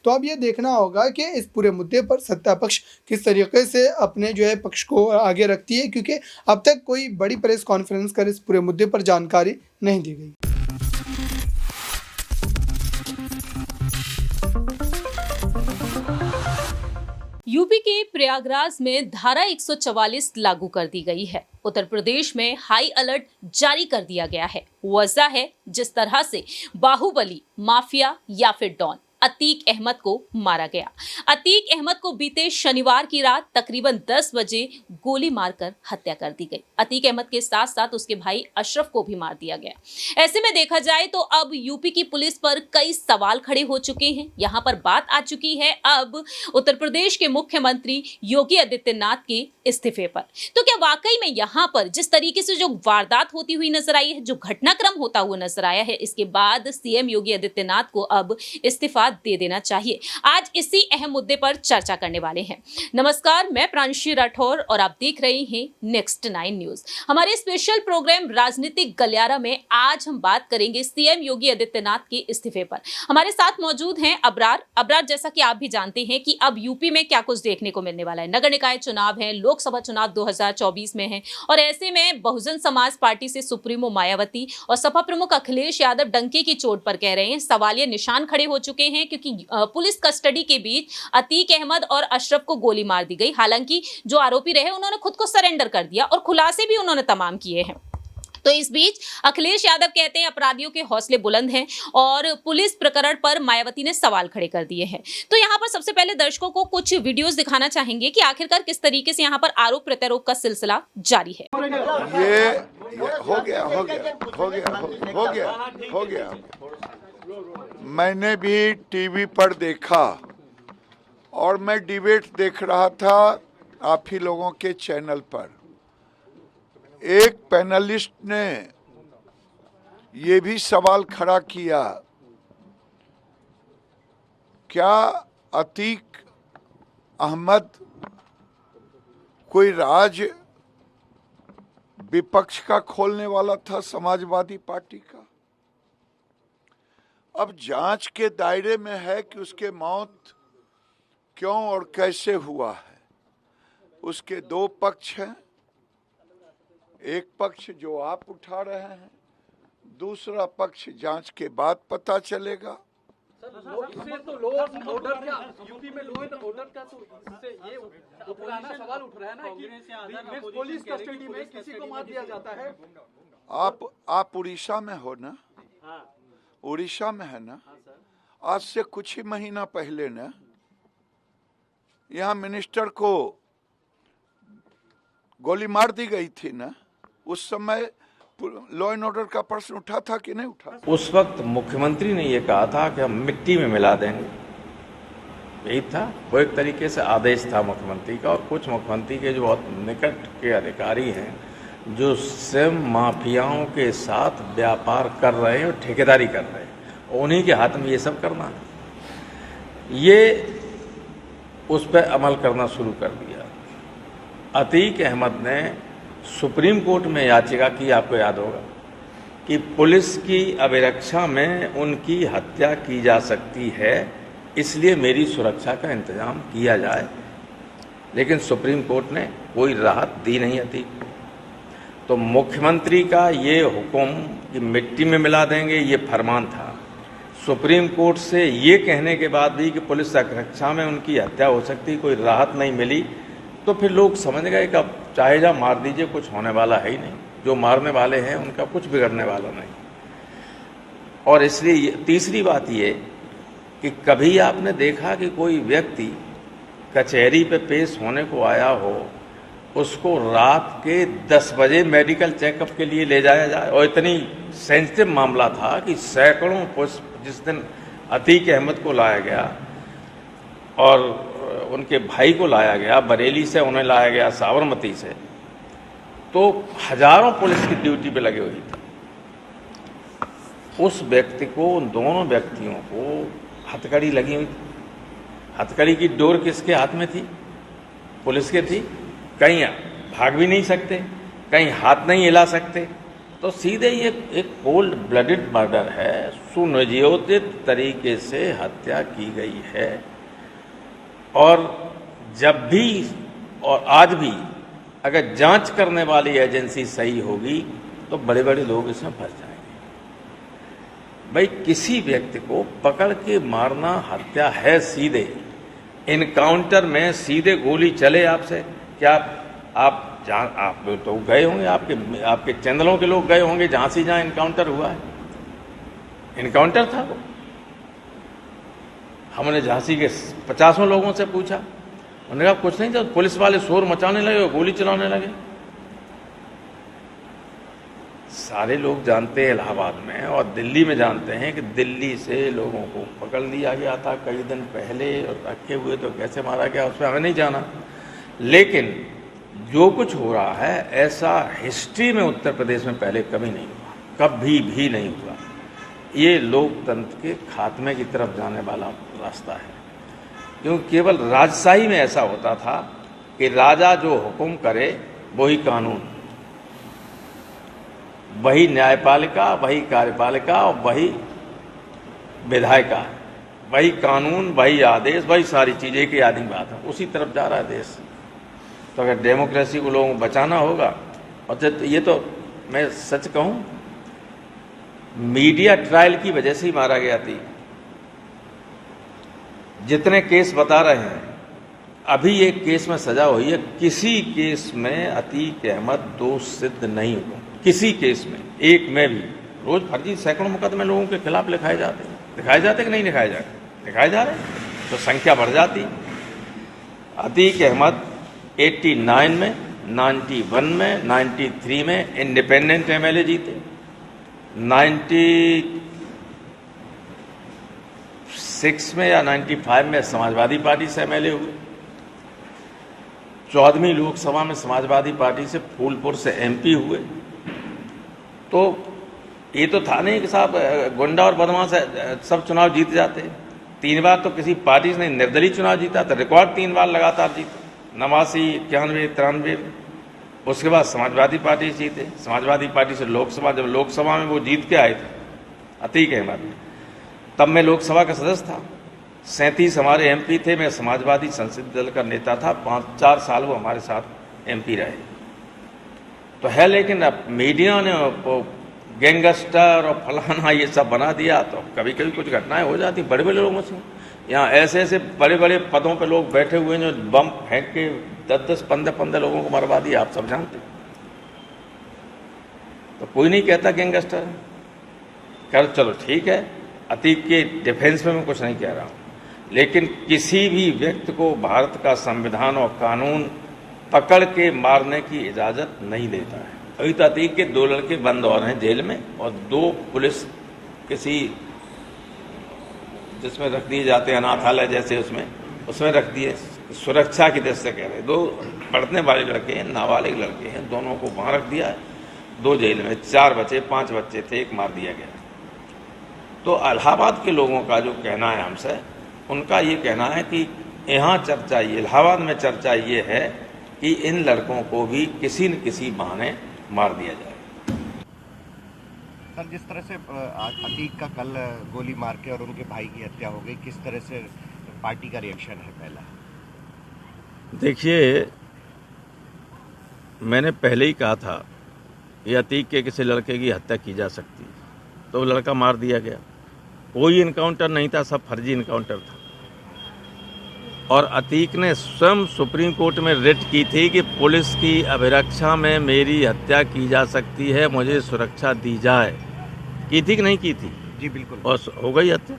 तो अब ये देखना होगा कि इस पूरे मुद्दे पर सत्ता पक्ष किस तरीके से अपने जो है पक्ष को आगे रखती है, क्योंकि अब तक कोई बड़ी प्रेस कॉन्फ्रेंस कर इस पूरे मुद्दे पर जानकारी नहीं दी गई। यूपी के प्रयागराज में धारा 144 लागू कर दी गई है। उत्तर प्रदेश में हाई अलर्ट जारी कर दिया गया है। वजह है जिस तरह से बाहुबली, माफिया या फिर डॉन अतीक अहमद को मारा गया। अतीक अहमद को बीते शनिवार की रात तकरीबन 10 बजे गोली मारकर हत्या कर दी गई। अतीक अहमद के साथ साथ उसके भाई अशरफ को भी मार दिया गया। ऐसे में देखा जाए तो अब यूपी की पुलिस पर कई सवाल खड़े हो चुके हैं। यहाँ पर बात आ चुकी है अब उत्तर प्रदेश के मुख्यमंत्री योगी आदित्यनाथ के इस्तीफे पर। तो क्या वाकई में यहाँ पर जिस तरीके से जो वारदात होती हुई नजर आई है, जो घटनाक्रम होता हुआ नजर आया है, इसके बाद सीएम योगी आदित्यनाथ को अब इस्तीफा दे देना चाहिए? आज इसी अहम मुद्दे पर चर्चा करने वाले हैं। नमस्कार, मैं प्रांशी राठौर और आप देख रहे हैं नेक्स्ट 9 न्यूज। हमारे स्पेशल प्रोग्राम राजनीतिक गलियारा में आज हम बात करेंगे सीएम योगी आदित्यनाथ के इस्तीफे पर। हमारे साथ मौजूद हैं अबरार। जैसा कि आप भी जानते हैं कि अब यूपी में क्या कुछ देखने को मिलने वाला है। नगर निकाय चुनाव है, लोकसभा चुनाव 2024 में है और ऐसे में बहुजन समाज पार्टी से सुप्रीमो मायावती और सपा प्रमुख अखिलेश यादव डंके की चोट पर कह रहे हैं, सवालिया निशान खड़े हो चुके हैं क्योंकि पुलिस कस्टडी के बीच अतीक अहमद और अशरफ को गोली मार दी गई। हालांकि जो आरोपी रहे उन्होंने खुद को सरेंडर कर दिया और खुलासे भी उन्होंने तमाम किए हैं। तो इस बीच अखिलेश यादव कहते हैं अपराधियों के हौसले बुलंद हैं और पुलिस प्रकरण पर मायावती ने सवाल खड़े कर दिए हैं। तो यहाँ पर सबसे पहले दर्शकों को कुछ वीडियोस दिखाना चाहेंगे कि आखिरकार किस तरीके से यहाँ पर आरोप प्रत्यारोप का सिलसिला जारी है। ये हो गया। मैंने भी टीवी पर देखा और मैं डिबेट देख रहा था आप ही लोगों के चैनल पर। एक पैनलिस्ट ने ये भी सवाल खड़ा किया, क्या अतीक अहमद कोई राज विपक्ष का खोलने वाला था, समाजवादी पार्टी का? अब जांच के दायरे में है कि उसके मौत क्यों और कैसे हुआ है। उसके 2 पक्ष हैं, एक पक्ष जो आप उठा रहे हैं, दूसरा पक्ष जांच के बाद पता चलेगा। तो लॉ एंड ऑर्डर क्या यूपी में लॉ एंड ऑर्डर का तो इससे ये पुराना सवाल उठ रहा है ना कि पुलिस कस्टडी में किसी को मार दिया जाता है। आप उड़ीसा में हो ना? उड़ीसा में है ना? आज से कुछ ही महीना पहले ना यहाँ मिनिस्टर को गोली मार दी गई थी ना। उस समय लॉ एंड ऑर्डर का प्रश्न उठा था कि नहीं उठा? उस वक्त मुख्यमंत्री ने ये कहा था कि हम मिट्टी में मिला देंगे, यही था। वो एक तरीके से आदेश था मुख्यमंत्री का। और कुछ मुख्यमंत्री के जो बहुत निकट के अधिकारी हैं जो स्वयं माफियाओं के साथ व्यापार कर रहे हैं और ठेकेदारी कर रहे हैं, उन्हीं के हाथ में ये सब करना है। ये उस पर अमल करना शुरू कर दिया। अतीक अहमद ने सुप्रीम कोर्ट में याचिका की, आपको याद होगा, कि पुलिस की अभिरक्षा में उनकी हत्या की जा सकती है, इसलिए मेरी सुरक्षा का इंतजाम किया जाए। लेकिन सुप्रीम कोर्ट ने कोई राहत दी नहीं अतीक को। तो मुख्यमंत्री का ये हुक्म कि मिट्टी में मिला देंगे, ये फरमान था। सुप्रीम कोर्ट से ये कहने के बाद भी कि पुलिस रक्षा में उनकी हत्या हो सकती, कोई राहत नहीं मिली, तो फिर लोग समझ गए कि अब चाहे जा मार दीजिए, कुछ होने वाला है ही नहीं। जो मारने वाले हैं उनका कुछ बिगड़ने वाला नहीं। और इसलिए तीसरी बात ये कि कभी आपने देखा कि कोई व्यक्ति कचहरी पे पेश होने को आया हो, उसको रात के 10 बजे मेडिकल चेकअप के लिए ले जाया जाए? और इतनी सेंसिटिव मामला था कि सैकड़ों पुष्प जिस दिन अतीक अहमद को लाया गया और उनके भाई को लाया गया बरेली से, उन्हें लाया गया साबरमती से, तो हजारों पुलिस की ड्यूटी पे लगे हुई थी। उस व्यक्ति को, उन दोनों व्यक्तियों को हथकड़ी लगी हुई थी। हथकड़ी की डोर किसके हाथ में थी? पुलिस के थी। कहीं भाग भी नहीं सकते, कहीं हाथ नहीं हिला सकते। तो सीधे ये एक कोल्ड ब्लडेड मर्डर है, सुनियोजित तरीके से हत्या की गई है। और जब भी और आज भी अगर जांच करने वाली एजेंसी सही होगी तो बड़े बड़े लोग इसमें फंस जाएंगे। भाई किसी व्यक्ति को पकड़ के मारना हत्या है सीधे। इनकाउंटर में सीधे गोली चले आपसे, क्या आप तो गए होंगे, आपके चैनलों के लोग गए होंगे झांसी जहां इनकाउंटर हुआ है, इनकाउंटर था वो। हमने झांसी के 50 लोगों से पूछा, उन्होंने कहा कुछ नहीं था, पुलिस वाले शोर मचाने लगे और गोली चलाने लगे। सारे लोग जानते हैं इलाहाबाद में और दिल्ली में जानते हैं कि दिल्ली से लोगों को पकड़ लिया गया था कई दिन पहले और रखे हुए, तो कैसे मारा गया उस पर हमें नहीं जाना। लेकिन जो कुछ हो रहा है ऐसा हिस्ट्री में उत्तर प्रदेश में पहले कभी नहीं हुआ, कभी भी नहीं हुआ। ये लोकतंत्र के खात्मे की तरफ जाने वाला रास्ता है, क्योंकि केवल राजशाही में ऐसा होता था कि राजा जो हुक्म करे वही कानून, वही न्यायपालिका, वही कार्यपालिका और वही विधायिका, वही कानून, वही आदेश, वही सारी चीज़ें एक ही आदमी बात है। उसी तरफ जा रहा है देश। तो अगर डेमोक्रेसी को लोगों को बचाना होगा, और ये तो मैं सच कहूँ, मीडिया ट्रायल की वजह से ही मारा गया थी। जितने केस बता रहे हैं, अभी एक केस में सजा हुई है, किसी केस में अतीक अहमद दोष सिद्ध नहीं हुआ, किसी केस में, एक में भी। रोज फर्जी सैकड़ों मुकदमे लोगों के खिलाफ लिखाए जाते कि नहीं लिखाए जाते, लिखाए जा रहे, तो संख्या बढ़ जाती। अतीक अहमद 89 में, 91 में, 93 में इंडिपेंडेंट एमएलए जीते, 96 में या 95 में समाजवादी पार्टी से एमएलए हुए, 14वीं लोकसभा में समाजवादी पार्टी से फूलपुर से एमपी हुए। तो ये तो था नहीं कि साहब गुंडा और बदमाश सब चुनाव जीत जाते। 3 बार तो किसी पार्टी ने निर्दलीय चुनाव जीता था, रिकॉर्ड 3 बार लगातार जीते, 89, 91, 93। उसके बाद समाजवादी पार्टी जीते, समाजवादी पार्टी से लोकसभा, जब लोकसभा में वो जीत के आए थे अतीक अहमद, तब मैं लोकसभा का सदस्य था। 37 हमारे एमपी थे, मैं समाजवादी संसदीय दल का नेता था, 5-4 साल वो हमारे साथ एमपी रहे। तो है, लेकिन अब मीडिया ने गैंगस्टर और फलाना ये सब बना दिया, तो कभी कभी कुछ घटनाएं हो जाती बड़े बड़े लोगों से। यहाँ ऐसे ऐसे बड़े बड़े पदों पे लोग बैठे हुए हैं जो बम फेंक के 10-10, 15-15 लोगों को मरवा दिया, आप सब जानते। तो कोई नहीं कहता गैंगस्टर कर, चलो ठीक है, अतीक के डिफेंस में मैं कुछ नहीं कह रहा हूँ, लेकिन किसी भी व्यक्ति को भारत का संविधान और कानून पकड़ के मारने की इजाजत नहीं देता है। अभी तो अतीक के 2 लड़के बंद और हैं जेल में, और 2 पुलिस किसी जिसमें रख दिए जाते हैं अनाथालय जैसे, उसमें रख दिए, सुरक्षा की दृष्टि से कह रहे। 2 पढ़ने वाले लड़के हैं, नाबालिग लड़के हैं, दोनों को वहां रख दिया है, 2 जेल में। 4 बच्चे 5 बच्चे थे, 1 मार दिया गया। तो इलाहाबाद के लोगों का जो कहना है हमसे, उनका ये कहना है कि यहाँ चर्चा, ये इलाहाबाद में चर्चा ये है कि इन लड़कों को भी किसी न किसी बहाने मार दिया जाए। सर, जिस तरह से अतीक का कल गोली मार के और उनके भाई की हत्या हो गई, किस तरह से पार्टी का रिएक्शन है? पहला देखिए, मैंने पहले ही कहा था ये अतीक के किसी लड़के की हत्या की जा सकती, तो वो लड़का मार दिया गया। कोई इनकाउंटर नहीं था, सब फर्जी इनकाउंटर था। और अतीक ने स्वयं सुप्रीम कोर्ट में रिट की थी कि पुलिस की अभिरक्षा में मेरी हत्या की जा सकती है, मुझे सुरक्षा दी जाए। की थी कि नहीं की थी? जी बिल्कुल। और हो गई हत्या।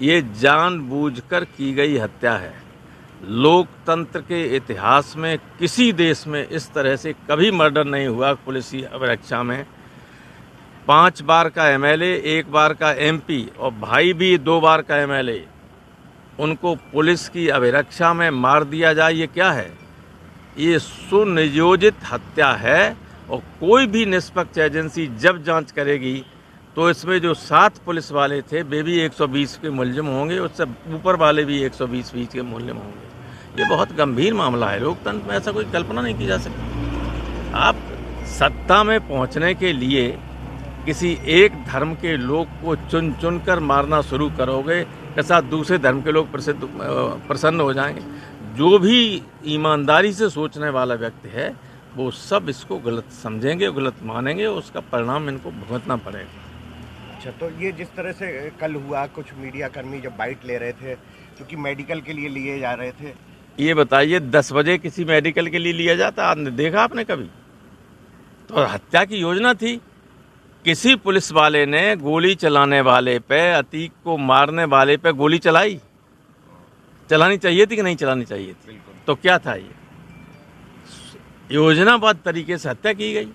ये जानबूझकर की गई हत्या है। लोकतंत्र के इतिहास में किसी देश में इस तरह से कभी मर्डर नहीं हुआ पुलिस की अभिरक्षा में। 5 बार का एमएलए, 1 बार का एमपी और भाई भी 2 बार का एमएलए, उनको पुलिस की अभिरक्षा में मार दिया जाए, ये क्या है? ये सुनियोजित हत्या है। और कोई भी निष्पक्ष एजेंसी जब जांच करेगी तो इसमें जो 7 पुलिस वाले थे वे भी 120 के मुलजिम होंगे, उससे ऊपर वाले भी 120 के मुलजिम होंगे। ये बहुत गंभीर मामला है। लोकतंत्र में ऐसा कोई कल्पना नहीं की जा सकती। आप सत्ता में पहुंचने के लिए किसी एक धर्म के लोग को चुन चुन कर मारना शुरू करोगे के साथ दूसरे धर्म के लोग प्रसन्न हो जाएंगे। जो भी ईमानदारी से सोचने वाला व्यक्ति है वो सब इसको गलत समझेंगे, गलत मानेंगे, उसका परिणाम इनको भुगतना पड़ेगा। अच्छा, तो ये जिस तरह से कल हुआ, कुछ मीडिया कर्मी जब बाइट ले रहे थे क्योंकि मेडिकल के लिए लिए जा रहे थे, ये बताइए 10 बजे किसी मेडिकल के लिए लिया जाता? आपने देखा आपने कभी? तो हत्या की योजना थी। किसी पुलिस वाले ने गोली चलाने वाले पे, अतीक को मारने वाले पे गोली चलानी चाहिए थी कि नहीं चलानी चाहिए थी? तो क्या था ये? योजनाबद्ध तरीके से हत्या की गई।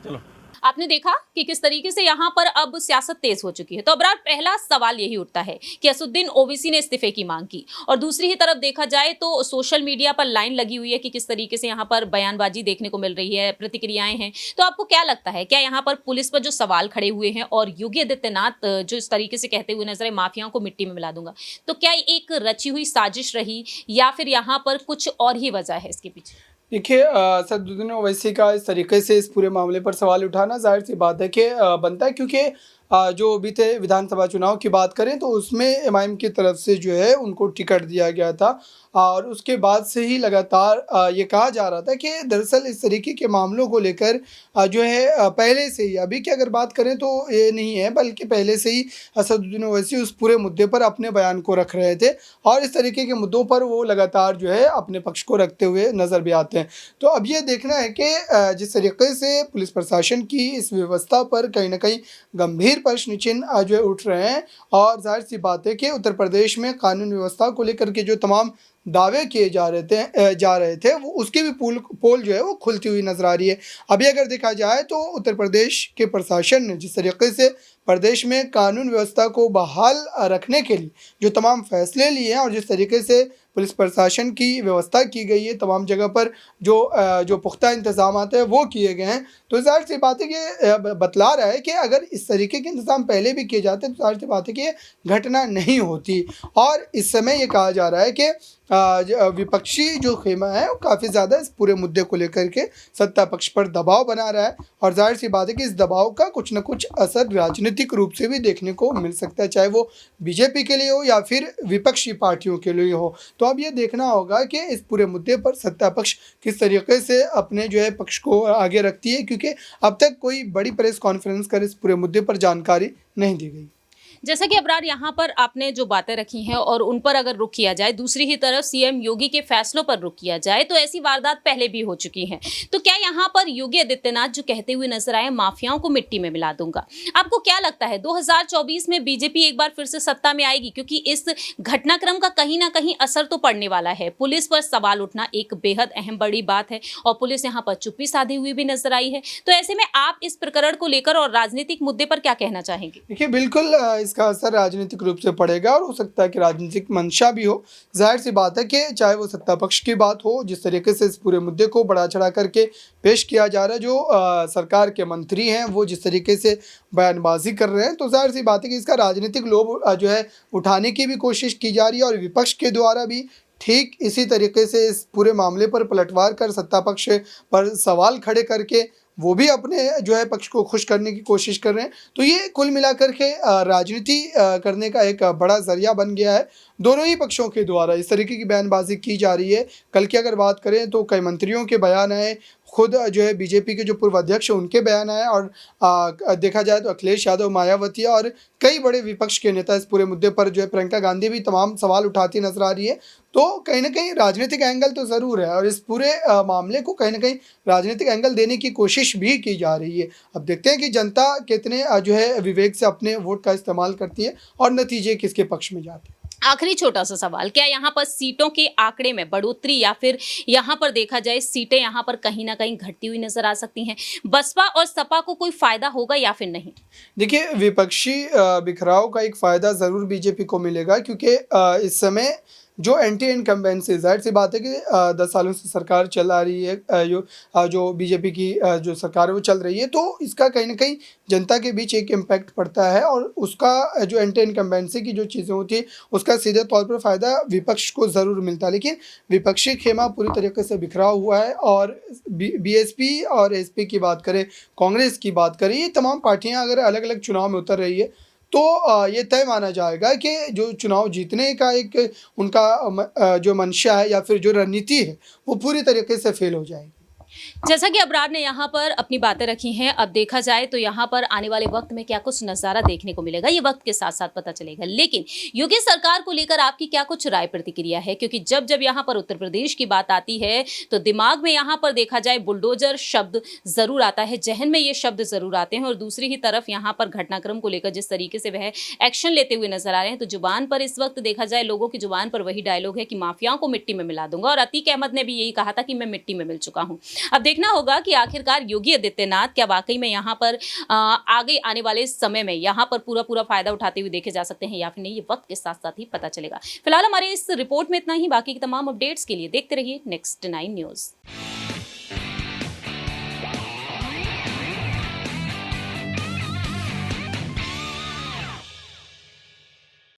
चलो, आपने देखा कि किस तरीके से यहाँ पर अब सियासत तेज हो चुकी है। तो अबरार, पहला सवाल यही उठता है कि असदुद्दीन ओवैसी ने इस्तीफे की मांग की, और दूसरी ही तरफ देखा जाए तो सोशल मीडिया पर लाइन लगी हुई है कि किस तरीके से यहाँ पर बयानबाजी देखने को मिल रही है, प्रतिक्रियाएं हैं। तो आपको क्या लगता है, क्या यहाँ पर पुलिस पर जो सवाल खड़े हुए हैं और योगी आदित्यनाथ जो इस तरीके से कहते हुए नजर आए, माफियाओं को मिट्टी में मिला दूंगा, तो क्या एक रची हुई साजिश रही या फिर यहाँ पर कुछ और ही वजह है इसके पीछे? देखिए, असदुद्दीन ओवैसी का इस तरीके से इस पूरे मामले पर सवाल उठाना जाहिर सी बात है कि बनता है, क्योंकि जो बीते विधानसभा चुनाव की बात करें तो उसमें एमआईएम की तरफ से जो है उनको टिकट दिया गया था, और उसके बाद से ही लगातार ये कहा जा रहा था कि दरअसल इस तरीके के मामलों को लेकर जो है पहले से ही, अभी की अगर बात करें तो ये नहीं है, बल्कि पहले से ही असदुद्दीन ओवैसी उस पूरे मुद्दे पर अपने बयान को रख रहे थे, और इस तरीके के मुद्दों पर वो लगातार जो है अपने पक्ष को रखते हुए नज़र भी आते हैं। तो अब ये देखना है कि जिस तरीके से पुलिस प्रशासन की इस व्यवस्था पर कहीं ना कहीं गंभीर प्रश्न चिन्ह जो है उठ रहे हैं, और जाहिर सी बात है कि उत्तर प्रदेश में कानून व्यवस्था को लेकर के जो तमाम दावे किए जा रहे थे वो उसकी भी पोल जो है वो खुलती हुई नजर आ रही है। अभी अगर देखा जाए तो उत्तर प्रदेश के प्रशासन ने जिस तरीके से प्रदेश में कानून व्यवस्था को बहाल रखने के लिए जो तमाम फैसले लिए हैं, और जिस तरीके से पुलिस प्रशासन की व्यवस्था की गई है, तमाम जगह पर जो पुख्ता इंतजाम है वो किए गए हैं, तो जाहिर सी बात है कि बतला रहा है कि अगर इस तरीके के इंतजाम पहले भी किए जाते तो जाहिर सी बात है कि ये घटना नहीं होती। और इस समय ये कहा जा रहा है कि विपक्षी जो खेमा है वो काफ़ी ज़्यादा इस पूरे मुद्दे को लेकर के सत्ता पक्ष पर दबाव बना रहा है, और जाहिर सी बात है कि इस दबाव का कुछ न कुछ असर राजनीतिक रूप से भी देखने को मिल सकता है, चाहे वो बीजेपी के लिए हो या फिर विपक्षी पार्टियों के लिए हो। तो अब ये देखना होगा कि इस पूरे मुद्दे पर सत्ता पक्ष किस तरीके से अपने जो है पक्ष को आगे रखती है, क्योंकि अब तक कोई बड़ी प्रेस कॉन्फ्रेंस कर इस पूरे मुद्दे पर जानकारी नहीं दी गई। जैसा कि अबरार, यहाँ पर आपने जो बातें रखी हैं और उन पर अगर रुख किया जाए, दूसरी ही तरफ सीएम योगी के फैसलों पर रुख किया जाए, तो ऐसी वारदात पहले भी हो चुकी हैं। तो क्या यहाँ पर योगी आदित्यनाथ जो कहते हुए नजर आए, माफियाओं को मिट्टी में मिला दूंगा, आपको क्या लगता है 2024 में बीजेपी एक बार फिर से सत्ता में आएगी? क्योंकि इस घटनाक्रम का कहीं ना कहीं असर तो पड़ने वाला है। पुलिस पर सवाल उठना एक बेहद अहम बड़ी बात है, और पुलिस यहाँ पर चुप्पी साधे हुए भी नजर आई है। तो ऐसे में आप इस प्रकरण को लेकर और राजनीतिक मुद्दे पर क्या कहना चाहेंगे? देखिए, बिल्कुल इसका असर राजनीतिक रूप से पड़ेगा, और हो सकता है कि राजनीतिक मंशा भी हो। जाहिर सी बात है कि चाहे वो सत्ता पक्ष की बात हो, जिस तरीके से इस पूरे मुद्दे को बढ़ा चढ़ा करके पेश किया जा रहा है, जो सरकार के मंत्री हैं वो जिस तरीके से बयानबाजी कर रहे हैं, तो जाहिर सी बात है कि इसका राजनीतिक लोभ जो है उठाने की भी कोशिश की जा रही है, और विपक्ष के द्वारा भी ठीक इसी तरीके से इस पूरे मामले पर पलटवार कर सत्ता पक्ष पर सवाल खड़े करके वो भी अपने जो है पक्ष को खुश करने की कोशिश कर रहे हैं। तो ये कुल मिलाकर के राजनीति करने का एक बड़ा जरिया बन गया है। दोनों ही पक्षों के द्वारा इस तरीके की बयानबाजी की जा रही है। कल की अगर बात करें तो कई मंत्रियों के बयान आए, खुद जो है बीजेपी के जो पूर्व अध्यक्ष हैं उनके बयान आए, और देखा जाए तो अखिलेश यादव, मायावती और कई बड़े विपक्ष के नेता इस पूरे मुद्दे पर जो है प्रियंका गांधी भी तमाम सवाल उठाती नजर आ रही है। तो कहीं ना कहीं राजनीतिक एंगल तो ज़रूर है, और इस पूरे मामले को कहीं ना कहीं राजनीतिक एंगल देने की कोशिश भी की जा रही है। अब देखते हैं कि जनता कितने जो है विवेक से अपने वोट का इस्तेमाल करती है और नतीजे किसके पक्ष में जाते हैं। आखिरी छोटा सा सवाल, क्या यहाँ पर सीटों के आंकड़े में बढ़ोतरी या फिर यहाँ पर देखा जाए सीटें यहाँ पर कहीं ना कहीं घटती हुई नजर आ सकती हैं? बसपा और सपा को कोई फायदा होगा या फिर नहीं? देखिए, विपक्षी बिखराव का एक फ़ायदा ज़रूर बीजेपी को मिलेगा, क्योंकि इस समय जो एंटी इनकम्बेंसी, जाहिर सी बात है कि 10 सालों से सरकार चला रही है, जो बीजेपी की जो सरकार है वो चल रही है, तो इसका कहीं ना कहीं जनता के बीच एक इम्पैक्ट पड़ता है और उसका जो एंटी इनकम्बेंसी की जो चीज़ें होती है उसका सीधे तौर पर फ़ायदा विपक्ष को ज़रूर मिलता है। लेकिन विपक्षी खेमा पूरी तरीके से बिखरा हुआ है और बीएसपी और एसपी की बात करें, कांग्रेस की बात करें, ये तमाम पार्टियां अगर अलग अलग चुनाव में उतर रही है तो ये तय माना जाएगा कि जो चुनाव जीतने का एक उनका जो मंशा है या फिर जो रणनीति है वो पूरी तरीके से फेल हो जाएगी। जैसा कि अबरार ने यहाँ पर अपनी बातें रखी हैं, अब देखा जाए तो यहाँ पर आने वाले वक्त में क्या कुछ नज़ारा देखने को मिलेगा ये वक्त के साथ साथ पता चलेगा। लेकिन योगी सरकार को लेकर आपकी क्या कुछ राय प्रतिक्रिया है? क्योंकि जब जब यहाँ पर उत्तर प्रदेश की बात आती है तो दिमाग में यहाँ पर देखा जाए बुलडोजर शब्द जरूर आता है, जहन में ये शब्द जरूर आते हैं और दूसरी ही तरफ यहाँ पर घटनाक्रम को लेकर जिस तरीके से वह एक्शन लेते हुए नजर आ रहे हैं, तो जुबान पर इस वक्त देखा जाए लोगों की जुबान पर वही डायलॉग है कि माफियाओं को मिट्टी में मिला दूंगा, और अतीक अहमद ने भी यही कहा था कि मैं मिट्टी में मिल चुका हूँ। अब देखना होगा कि आखिरकार योगी आदित्यनाथ क्या वाकई में यहाँ पर आगे आने वाले समय में यहाँ पर पूरा फायदा उठाते हुए देखे जा सकते हैं या फिर नहीं, ये वक्त के साथ साथ ही पता चलेगा। फिलहाल हमारे इस रिपोर्ट में इतना ही। बाकी की तमाम अपडेट्स के लिए देखते रहिए नेक्स्ट 9 न्यूज़।